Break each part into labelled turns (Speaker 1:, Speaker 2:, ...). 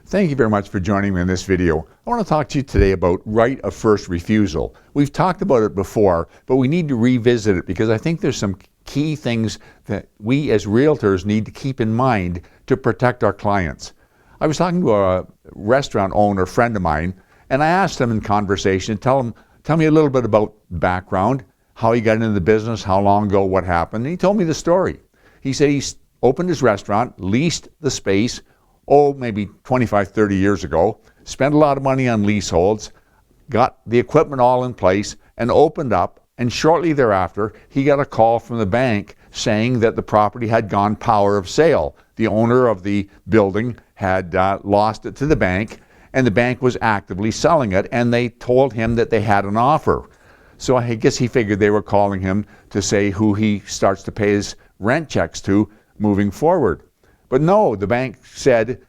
Speaker 1: Thank you very much for joining me in this video. I want to talk to you today about right of first refusal. We've talked about it before, but we need to revisit it because I think there's some key things that we as realtors need to keep in mind to protect our clients. I was talking to a restaurant owner friend of mine, and I asked him in conversation, tell me a little bit about background, how he got into the business, how long ago, what happened. And he told me the story. He said he opened his restaurant, leased the space, maybe 25, 30 years ago, spent a lot of money on leaseholds, got the equipment all in place, and opened up. And shortly thereafter, he got a call from the bank saying that the property had gone power of sale. The owner of the building had lost it to the bank, and the bank was actively selling it, and they told him that they had an offer. So I guess he figured they were calling him to say who he starts to pay his rent checks to moving forward. But no, the bank said,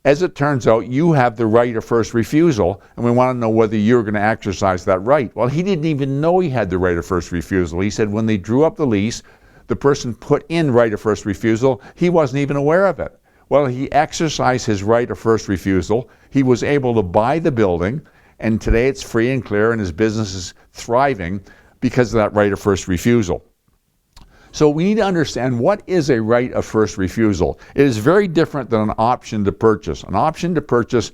Speaker 1: as it turns out, you have the right of first refusal, and we want to know whether you're going to exercise that right. Well, he didn't even know he had the right of first refusal. He said when they drew up the lease, the person put in right of first refusal, he wasn't even aware of it. Well, he exercised his right of first refusal. He was able to buy the building, and today it's free and clear, and his business is thriving because of that right of first refusal. So we need to understand what is a right of first refusal. It is very different than an option to purchase. An option to purchase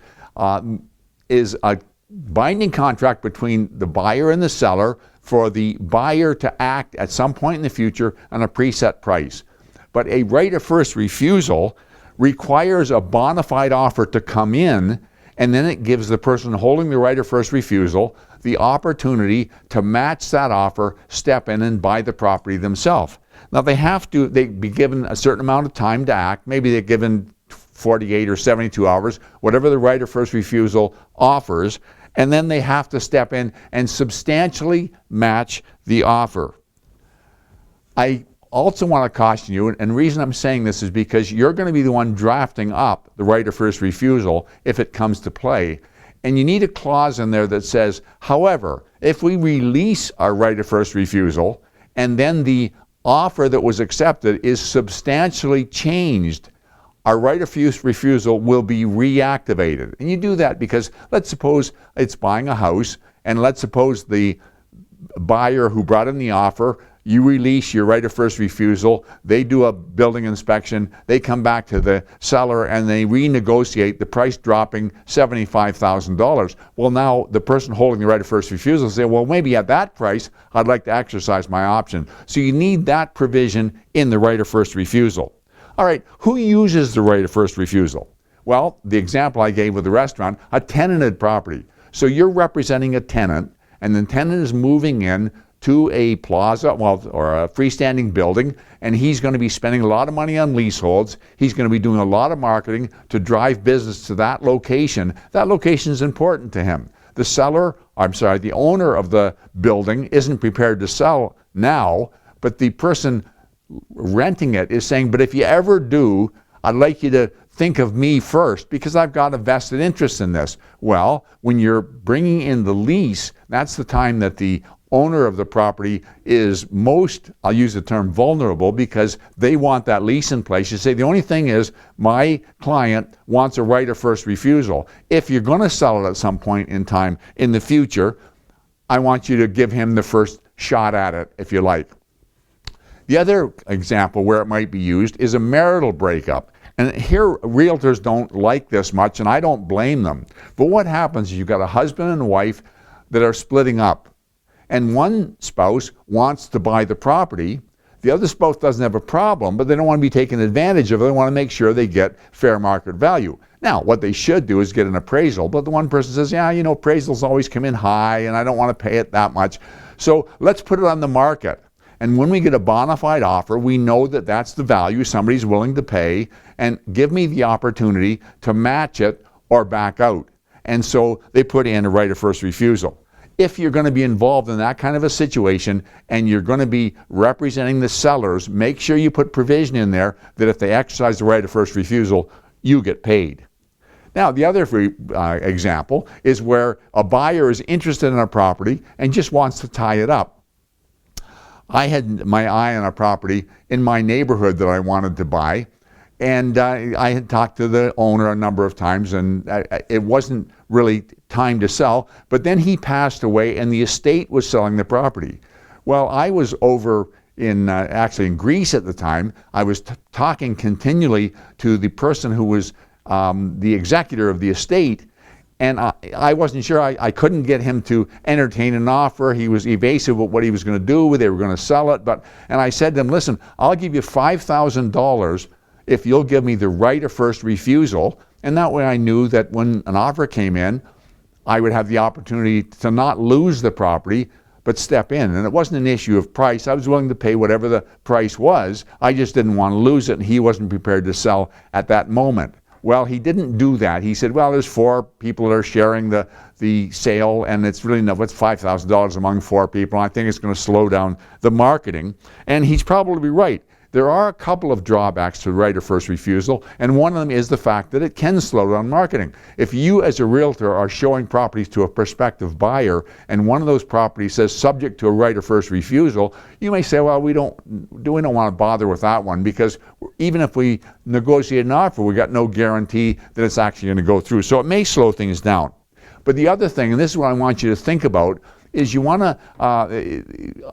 Speaker 1: is a binding contract between the buyer and the seller for the buyer to act at some point in the future on a preset price. But a right of first refusal requires a bona fide offer to come in, and then it gives the person holding the right of first refusal the opportunity to match that offer, step in and buy the property themselves. Now they'd be given a certain amount of time to act. Maybe they're given 48 or 72 hours, whatever the right of first refusal offers, and then they have to step in and substantially match the offer. I also want to caution you, and the reason I'm saying this is because you're going to be the one drafting up the right of first refusal if it comes to play. And you need a clause in there that says, however, if we release our right of first refusal and then the offer that was accepted is substantially changed, our right of refusal will be reactivated. And you do that because let's suppose it's buying a house, and let's suppose the buyer who brought in the offer, you release your right of first refusal, they do a building inspection, they come back to the seller and they renegotiate, the price dropping $75,000. Well, now the person holding the right of first refusal says, well, maybe at that price, I'd like to exercise my option. So you need that provision in the right of first refusal. All right, who uses the right of first refusal? Well, the example I gave with the restaurant, a tenanted property. So you're representing a tenant, and the tenant is moving in to a plaza, or a freestanding building, and he's going to be spending a lot of money on leaseholds. He's going to be doing a lot of marketing to drive business to that location. That location is important to him. The owner of the building isn't prepared to sell now, but the person renting it is saying, but if you ever do, I'd like you to think of me first because I've got a vested interest in this. Well, when you're bringing in the lease, that's the time that the owner of the property is most, I'll use the term vulnerable, because they want that lease in place. You say, the only thing is my client wants a right of first refusal. If you're going to sell it at some point in time in the future, I want you to give him the first shot at it, if you like. The other example where it might be used is a marital breakup. And here, realtors don't like this much, and I don't blame them. But what happens is you've got a husband and wife that are splitting up. And one spouse wants to buy the property. The other spouse doesn't have a problem, but they don't want to be taken advantage of. They want to make sure they get fair market value. Now, what they should do is get an appraisal. But the one person says, yeah, appraisals always come in high, and I don't want to pay it that much. So let's put it on the market. And when we get a bona fide offer, we know that that's the value somebody's willing to pay, and give me the opportunity to match it or back out. And so they put in a right of first refusal. If you're going to be involved in that kind of a situation and you're going to be representing the sellers, make sure you put provision in there that if they exercise the right of first refusal, you get paid. Now, the other example is where a buyer is interested in a property and just wants to tie it up. I had my eye on a property in my neighborhood that I wanted to buy, And I had talked to the owner a number of times, and it wasn't really time to sell. But then he passed away, and the estate was selling the property. Well, I was over in actually in Greece at the time. I was talking continually to the person who was the executor of the estate, and I wasn't sure. I couldn't get him to entertain an offer. He was evasive with what he was going to do. They were going to sell it. And I said to him, listen, I'll give you $5,000 if you'll give me the right of first refusal. And that way I knew that when an offer came in, I would have the opportunity to not lose the property, but step in. And it wasn't an issue of price. I was willing to pay whatever the price was. I just didn't want to lose it, and he wasn't prepared to sell at that moment. Well, he didn't do that. He said, well, there's 4 people that are sharing the sale, and it's really enough. It's $5,000 among 4 people. I think it's going to slow down the marketing. And he's probably right. There are a couple of drawbacks to the right of first refusal, and one of them is the fact that it can slow down marketing. If you as a realtor are showing properties to a prospective buyer, and one of those properties says subject to a right of first refusal, you may say, well, we don't want to bother with that one, because even if we negotiate an offer, we got no guarantee that it's actually going to go through. So it may slow things down. But the other thing, and this is what I want you to think about, is you want to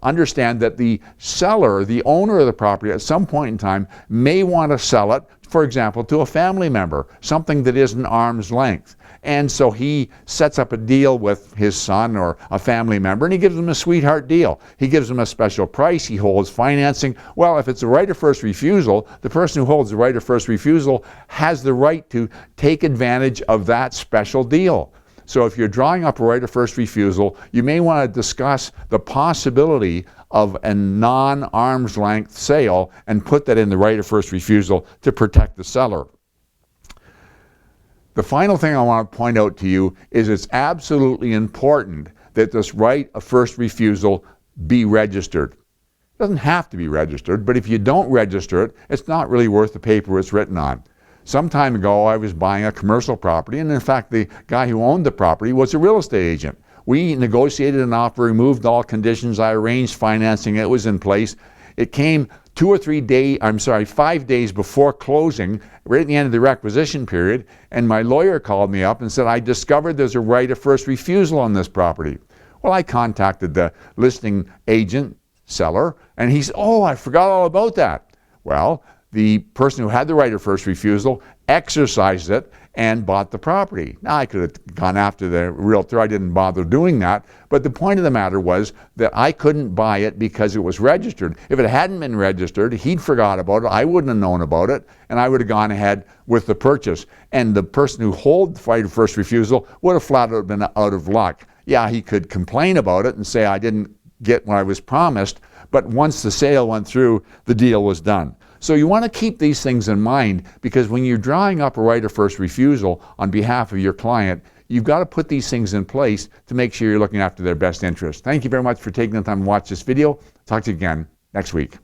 Speaker 1: understand that the seller, the owner of the property, at some point in time may want to sell it, for example, to a family member, something that is an arm's length. And so he sets up a deal with his son or a family member, and he gives them a sweetheart deal. He gives them a special price. He holds financing. Well, if it's a right of first refusal, the person who holds the right of first refusal has the right to take advantage of that special deal. So if you're drawing up a right of first refusal, you may want to discuss the possibility of a non-arm's length sale and put that in the right of first refusal to protect the seller. The final thing I want to point out to you is it's absolutely important that this right of first refusal be registered. It doesn't have to be registered, but if you don't register it, it's not really worth the paper it's written on. Some time ago, I was buying a commercial property, and in fact, the guy who owned the property was a real estate agent. We negotiated an offer, removed all conditions, I arranged financing, it was in place. It came 5 days before closing, right at the end of the requisition period, and my lawyer called me up and said, I discovered there's a right of first refusal on this property. Well, I contacted the listing agent, seller, and he said, oh, I forgot all about that. Well, the person who had the right of first refusal exercised it and bought the property. Now, I could have gone after the realtor. I didn't bother doing that. But the point of the matter was that I couldn't buy it because it was registered. If it hadn't been registered, he'd forgot about it. I wouldn't have known about it, and I would have gone ahead with the purchase. And the person who held the right of first refusal would have flat out been out of luck. Yeah, he could complain about it and say, I didn't get what I was promised. But once the sale went through, the deal was done. So you want to keep these things in mind, because when you're drawing up a right of first refusal on behalf of your client, you've got to put these things in place to make sure you're looking after their best interest. Thank you very much for taking the time to watch this video. Talk to you again next week.